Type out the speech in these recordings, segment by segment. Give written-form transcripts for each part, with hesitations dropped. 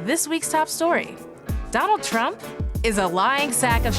this week's top story. Donald Trump is a lying sack of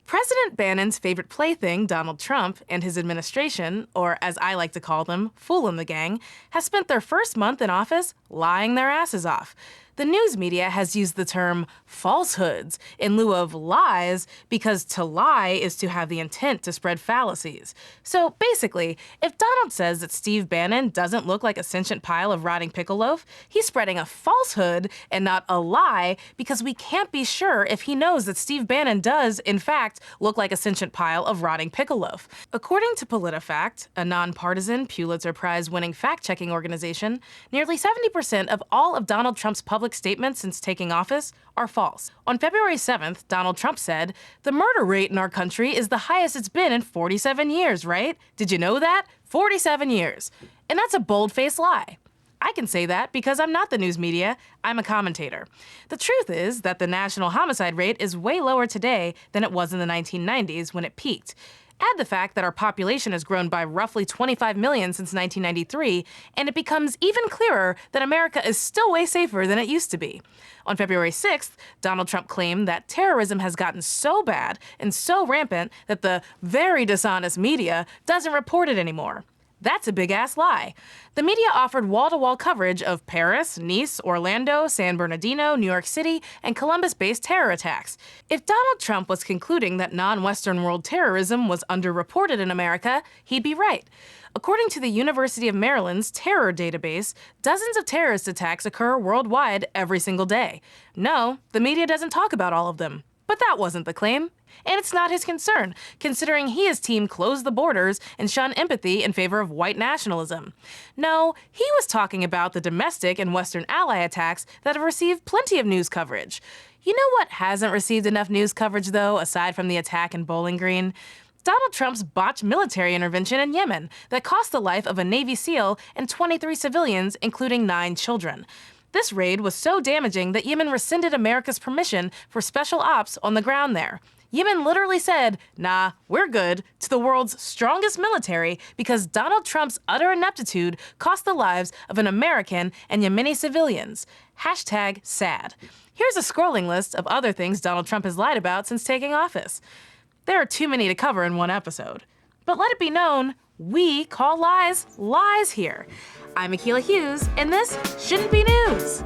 President Bannon's favorite plaything, Donald Trump, and his administration, or as I like to call them, Fool the Gang, has spent their first month in office lying their asses off. The news media has used the term falsehoods in lieu of lies because to lie is to have the intent to spread fallacies. So basically, if Donald says that Steve Bannon doesn't look like a sentient pile of rotting pickle loaf, he's spreading a falsehood and not a lie because we can't be sure if he knows that Steve Bannon does, in fact, look like a sentient pile of rotting pickle loaf. According to PolitiFact, a nonpartisan Pulitzer Prize-winning fact-checking organization, nearly 70% of all of Donald Trump's public statements since taking office are false. On February 7th, Donald Trump said, "The murder rate in our country is the highest it's been in 47 years, right? Did you know that? 47 years. And that's a bold-faced lie. I can say that because I'm not the news media, I'm a commentator. The truth is that the national homicide rate is way lower today than it was in the 1990s when it peaked. Add the fact that our population has grown by roughly 25 million since 1993, and it becomes even clearer that America is still way safer than it used to be. On February 6th, Donald Trump claimed that terrorism has gotten so bad and so rampant that the very dishonest media doesn't report it anymore. That's a big-ass lie. The media offered wall-to-wall coverage of Paris, Nice, Orlando, San Bernardino, New York City, and Columbus-based terror attacks. If Donald Trump was concluding that non-Western world terrorism was underreported in America, he'd be right. According to the University of Maryland's terror database, dozens of terrorist attacks occur worldwide every single day. No, the media doesn't talk about all of them. But that wasn't the claim. And it's not his concern, considering he and his team closed the borders and shun empathy in favor of white nationalism. No, he was talking about the domestic and Western ally attacks that have received plenty of news coverage. You know what hasn't received enough news coverage, though, aside from the attack in Bowling Green? Donald Trump's botched military intervention in Yemen that cost the life of a Navy SEAL and 23 civilians, including 9 children. This raid was so damaging that Yemen rescinded America's permission for special ops on the ground there. Yemen literally said, "Nah, we're good," to the world's strongest military because Donald Trump's utter ineptitude cost the lives of an American and Yemeni civilians. #sad. Here's a scrolling list of other things Donald Trump has lied about since taking office. There are too many to cover in one episode. But let it be known, we call lies lies here. I'm Akilah Hughes, and this shouldn't be news.